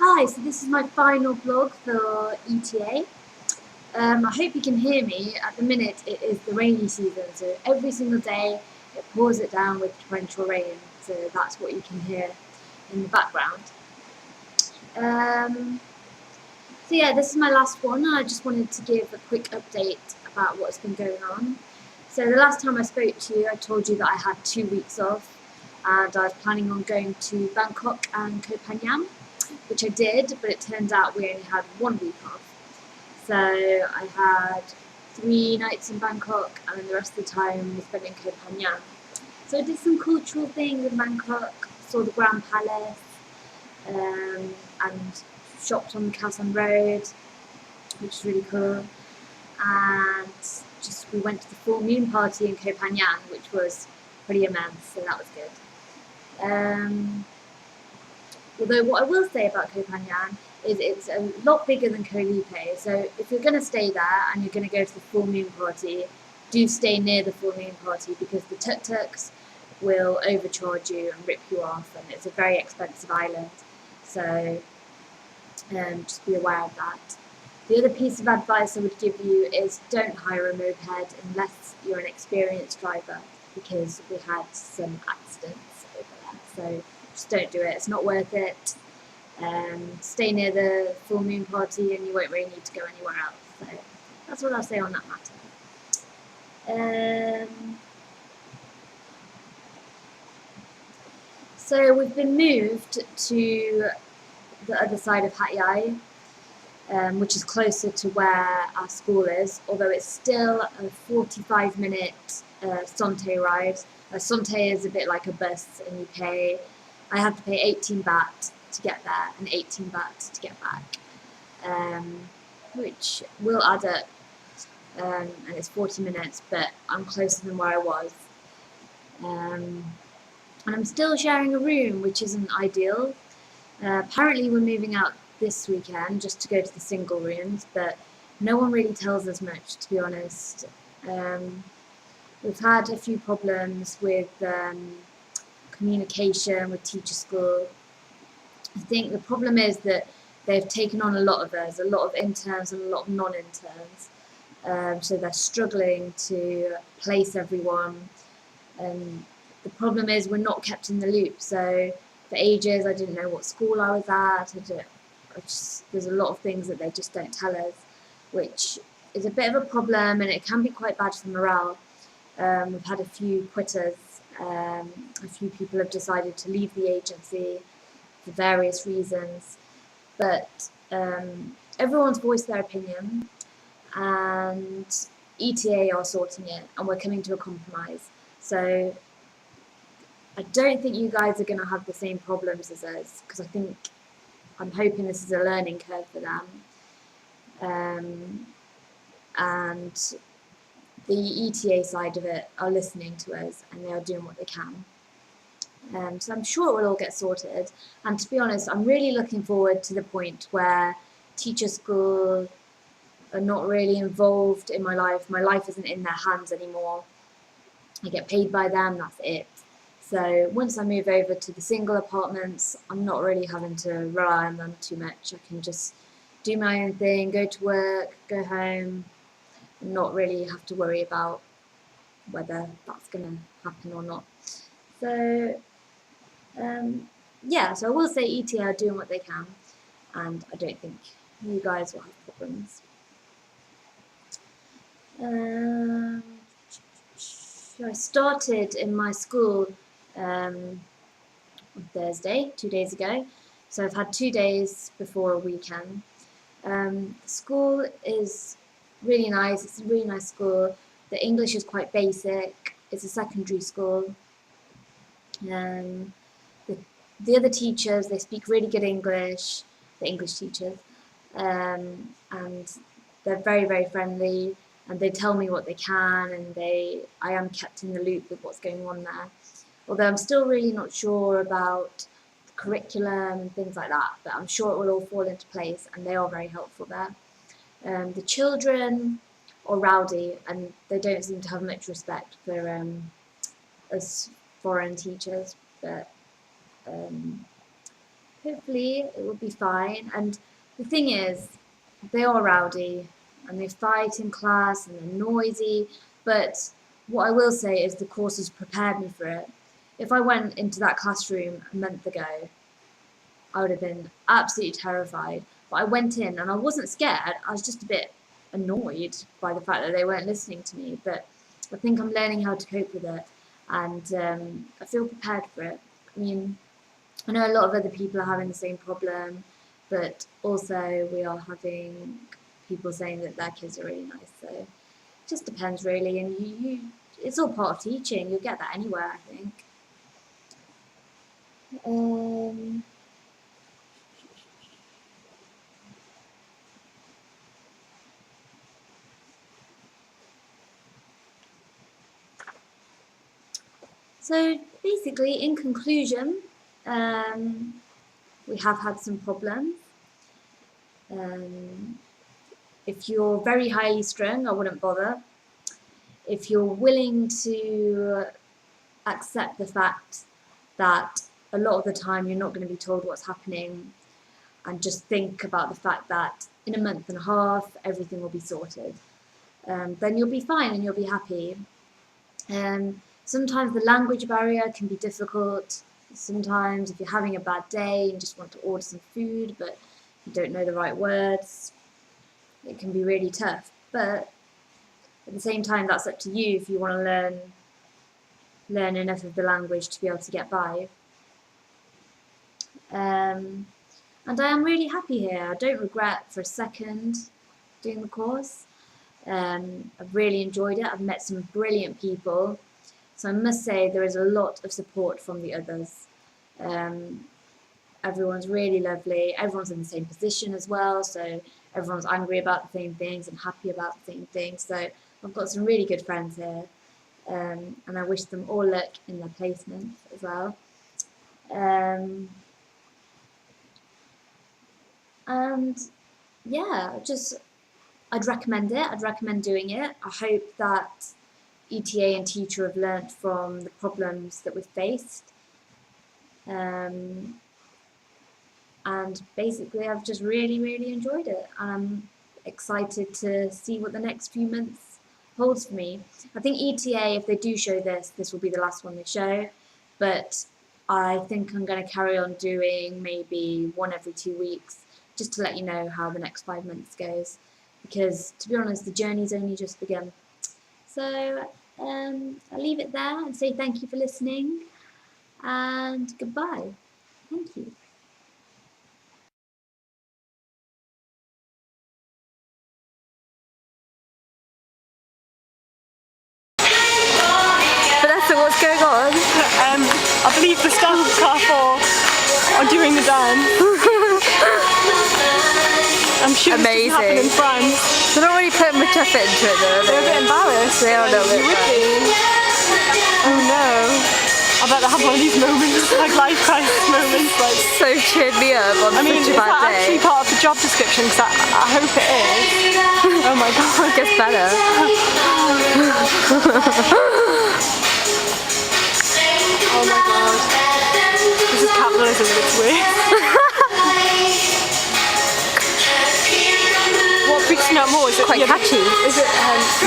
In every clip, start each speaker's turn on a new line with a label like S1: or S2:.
S1: Hi, so this is my final vlog for ETA. I hope you can hear me. At the minute it is the rainy season, so every single day it pours it down with torrential rain, so that's what you can hear in the background. So yeah, this is my last one, and I just wanted to give a quick update about what's been going on. So the last time I spoke to you, I told you that I had 2 weeks off, and I was planning on going to Bangkok and Koh Phangan, which I did, but it turns out we only had 1 week off. So I had 3 nights in Bangkok, and then the rest of the time we spent in Koh Phangan. So I did some cultural things in Bangkok, saw the Grand Palace, and shopped on the Khao San Road, which is really cool. And we went to the full moon party in Koh Phangan, which was pretty immense, so that was good. Although what I will say about Koh Phangan is it's a lot bigger than Koh Lipe, so if you're going to stay there and you're going to go to the full moon party, do stay near the full moon party, because the tuk-tuks will overcharge you and rip you off, and it's a very expensive island, so just be aware of that. The other piece of advice I would give you is don't hire a moped unless you're an experienced driver, because we had some accidents over there, so just don't do it, it's not worth it. Stay near the full moon party and you won't really need to go anywhere else, so that's what I'll say on that matter. So we've been moved to the other side of Hat Yai, which is closer to where our school is, although it's still a 45-minute Sonte ride. A Sonte is a bit like a bus, and I have to pay 18 baht to get there and 18 baht to get back, which will add up, and it's 40 minutes, but I'm closer than where I was. And I'm still sharing a room, which isn't ideal. Apparently we're moving out this weekend just to go to the single rooms, but no one really tells us much, to be honest. We've had a few problems with communication with teacher school. I think the problem is that they've taken on a lot of us, a lot of interns and a lot of non-interns, so they're struggling to place everyone. The problem is we're not kept in the loop, so for ages I didn't know what school I was at. There's a lot of things that they just don't tell us, which is a bit of a problem, and it can be quite bad for morale. We've had a few quitters, a few people have decided to leave the agency for various reasons, but everyone's voiced their opinion, and ETA are sorting it, and we're coming to a compromise. So I don't think you guys are going to have the same problems as us, because I'm hoping this is a learning curve for them. And the ETA side of it are listening to us, and they are doing what they can. So I'm sure it will all get sorted. And to be honest, I'm really looking forward to the point where teacher school are not really involved in my life. My life isn't in their hands anymore. I get paid by them, that's it. So once I move over to the single apartments, I'm not really having to rely on them too much. I can just do my own thing, go to work, go home, and not really have to worry about whether that's going to happen or not. So yeah, so I will say ETA are doing what they can, and I don't think you guys will have problems. I started in my school on Thursday, 2 days ago, so I've had 2 days before a weekend. School is really nice, it's a really nice school. The English is quite basic, it's a secondary school. The other teachers, they speak really good English, the English teachers, and they're very, very friendly, and they tell me what they can, and I am kept in the loop with what's going on there. Although I'm still really not sure about the curriculum and things like that, but I'm sure it will all fall into place, and they are very helpful there. The children are rowdy, and they don't seem to have much respect for us foreign teachers, but hopefully it will be fine. And the thing is, they are rowdy and they fight in class and they're noisy, but what I will say is the course has prepared me for it. If I went into that classroom a month ago, I would have been absolutely terrified. But I went in and I wasn't scared, I was just a bit annoyed by the fact that they weren't listening to me. But I think I'm learning how to cope with it, and I feel prepared for it. I mean, I know a lot of other people are having the same problem, but also we are having people saying that their kids are really nice. So it just depends really, and it's all part of teaching. You'll get that anywhere, I think. So basically, in conclusion, we have had some problems. If you're very highly strung, I wouldn't bother. If you're willing to accept the fact that a lot of the time you're not going to be told what's happening, and just think about the fact that in a month and a half everything will be sorted, then you'll be fine and you'll be happy. Sometimes the language barrier can be difficult. Sometimes if you're having a bad day and just want to order some food but you don't know the right words, it can be really tough. But at the same time, that's up to you if you want to learn enough of the language to be able to get by. And I am really happy here. I don't regret for a second doing the course. I've really enjoyed it. I've met some brilliant people. So I must say there is a lot of support from the others. Everyone's really lovely. Everyone's in the same position as well. So everyone's angry about the same things and happy about the same things. So I've got some really good friends here. And I wish them all luck in their placements as well. And yeah, I'd recommend it. I'd recommend doing it. I hope that ETA and teacher have learnt from the problems that we've faced. And basically I've just really, really enjoyed it. And I'm excited to see what the next few months holds for me. I think ETA, if they do show this will be the last one they show. But I think I'm going to carry on doing maybe one every 2 weeks, just to let you know how the next 5 months goes. Because to be honest, the journey's only just begun. So I'll leave it there and say thank you for listening and goodbye. Thank you.
S2: Vanessa, what's going on?
S3: I believe the staff of Car 4 are doing the dance. I'm sure this doesn't happen in France.
S2: They're not really putting much effort into it though.
S3: They're a bit embarrassed.
S2: They are a little bit.
S3: You would be. Oh no. I bet they have one of these moments, like life crisis moments. Like,
S2: so cheered me up on such a bad day.
S3: is that actually part of the job description? Because I hope it is. Oh my god.
S2: It gets better.
S3: Oh my god. This is capitalism at its worst. What freaks me out more is it
S2: quite catchy.
S3: Is it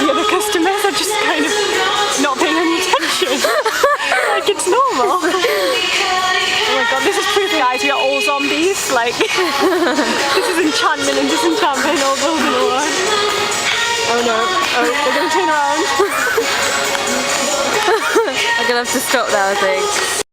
S3: the other customers are just kind of not paying any attention? Like it's normal. Oh my god, this is proof, guys, we are all zombies. Like this is enchantment and disenchantment all goes in one. Oh no. Oh, they're gonna turn around.
S2: I'm gonna have to stop now, I think.